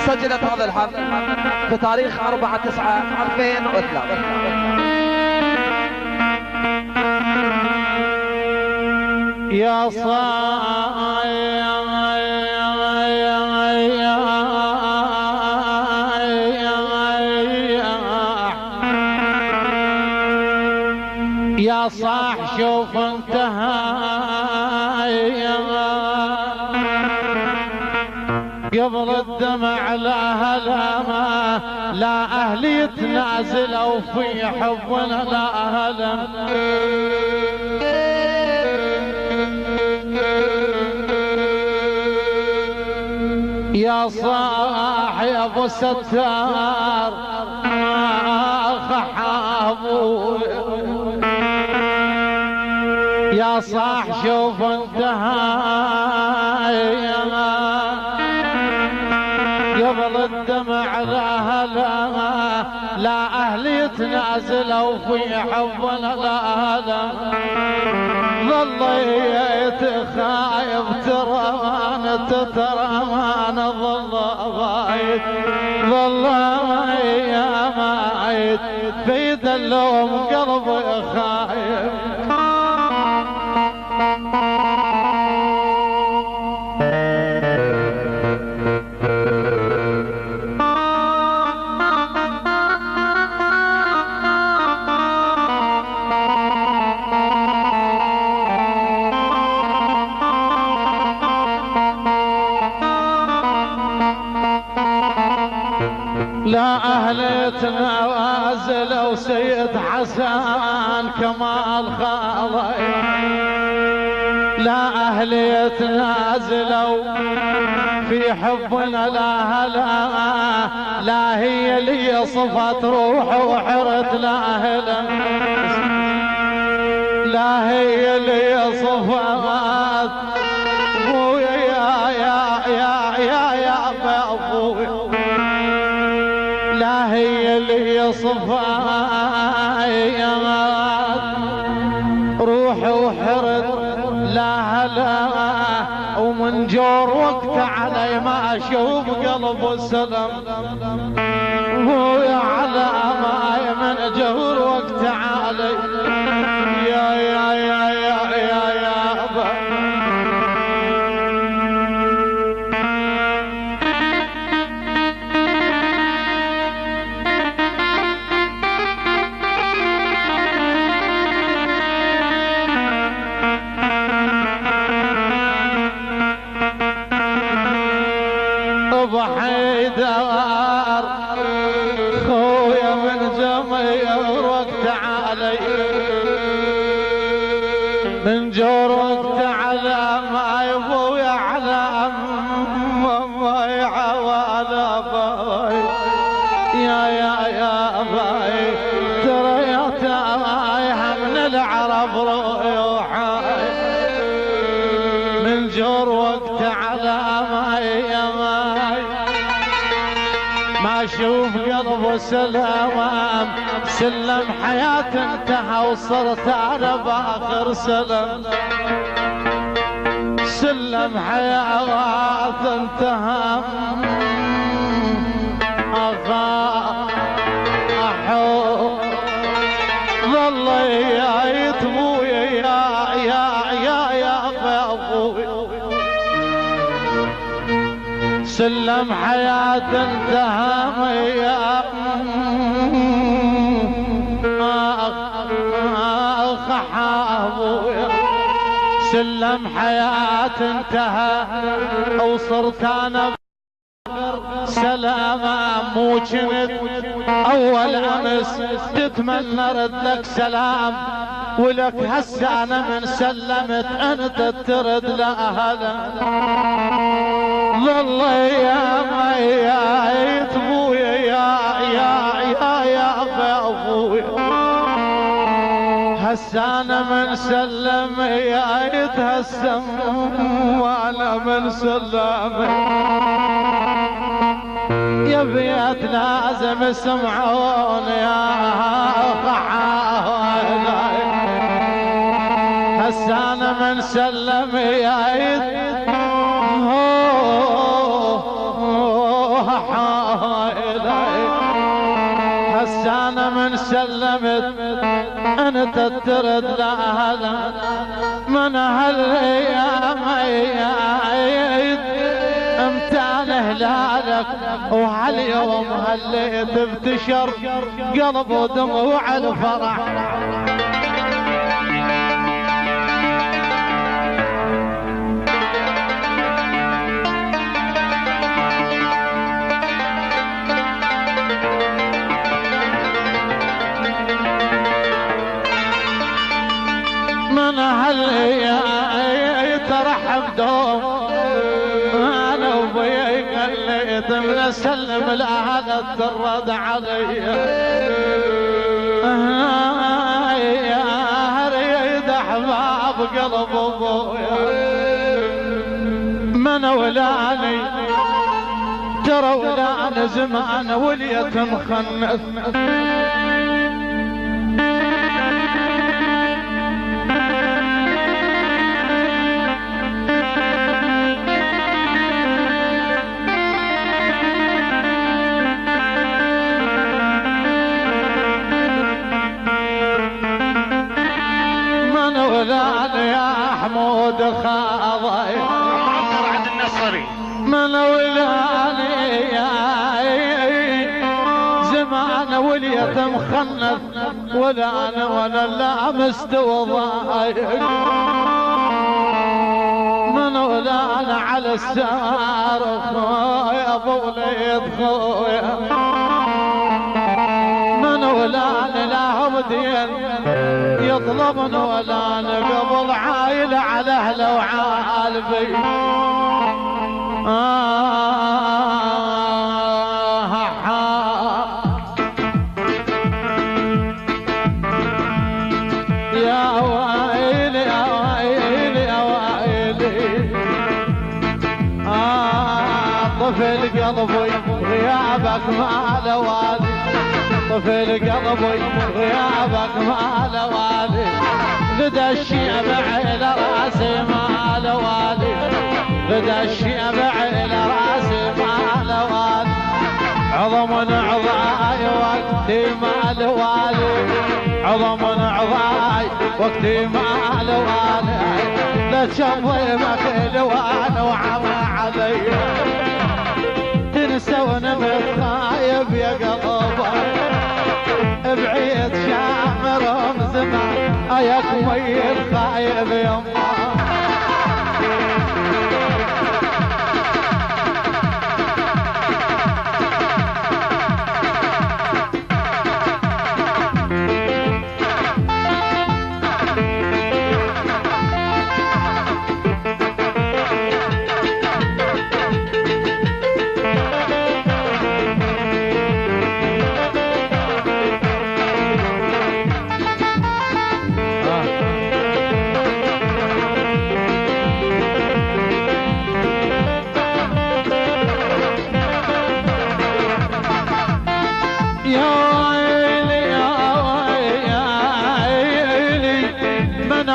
سجلت هذا الحفل في تاريخ 4/9/2003. يا صاحي يا صاح شوف انتهى قبل الدمع لا هلامة لا أهل يتنازلوا في حبنا لا هلم يا صاح يا ابو ستار خحابو يا صاح شوف انتهى قبل الدمع لا هلا لا أهل يتنازلوا في حبنا لا هلا ظليت خايف ترى ما ظل غايت ظل يا مايت بيد اللوم قلبي خايف لا أهل يتنازلوا سيد حسن كمال خالي لا أهل يتنازلوا في حبنا لا هلا لا هي لي صفت روح وحرت لا هلا لا هي لي صفت ابويا يا ابويا لا هي اللي صفايات روح وحرد لا هلا ومن جور وقت علي ما اشوف قلب السلام ويا على ما من جور وقت علي يا أبا حيدر خويا من جمير وقت علي من جور وقت على ما يبويا على ما يعوال باي يا باي ترى يا تاي من العرب روحي من جور وقت على ما اشوف قلب سلام سلم حياتي انتهى وصرت انا باخر سلم سلم حياتي انتهى احو ظل يا ابويا يا ابويا سلم حياة انتهى يا خحابويا سلم حياة انتهى وصرت انا سلامة مو كنت اول امس تتمنى رد لك سلام ولك هسه انا من سلمت انت ترد لاهلا ظل يا ميت ابويا يا ابويا هسه انا من سلم يا يتهسم وانا من سلم يا بيت لازم يسمعون يا خحاوي هسه انا من سلم يا من سلمت انت ترد لها من هالايام امتى هلالك وهاليوم هليت ابتشر قلب ودموع الفرح من هاللي ترحب دوم انا وبيك اللي من اسلم لها ترد علي يا ريد احباب قلب ابويا من ولاني ترى ولان زمان وليت مخنث يا حمود خاضي عبد النصري من ولاني زمان وليت مخنث ولا انا ولا لامست وضايق من ولا انا على السار خويا ابو وليد خويا من ولا انا لا هدين يطلبن ولا نقبض عايل على اهله وعالبي يا ويلي يا ويلي يا ويلي طفل قلبي غيابك ما له والي طفل قلبي غيابك ما له والي غدا الشيب على راسي ما له والي غدا الشيب على راسي ما له والي عظم عضاي وقتي ما له والي عظم عضاي وقتي ما له والي لا تشوي مكلوان وعمى علي تنسى وانا متخايب يا قلبي بعيد شامر زمان اياك ميت خايب يما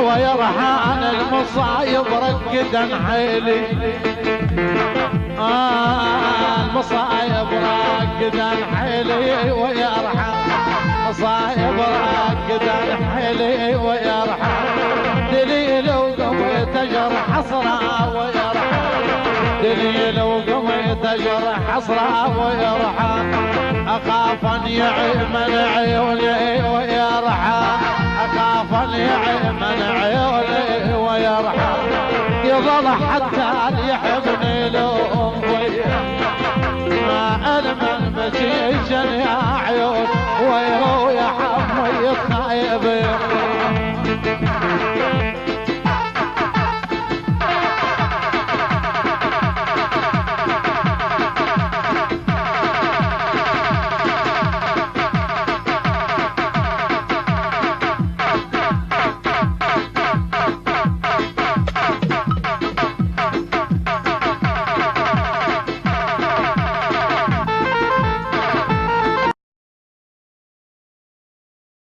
ويرحان المصايب رقدا حيلي المصايب رقدا حيلي ويرحان مصايب رقدا حيلي ويرحان دليل وقمت جرح حصرا ويرحان دليل وقمت جرح حصرا ويرحان اخاف ان يعمل عيوني ويرحان اخاف ان يعمل عيوني ويرحم يظل حتى يحبني لو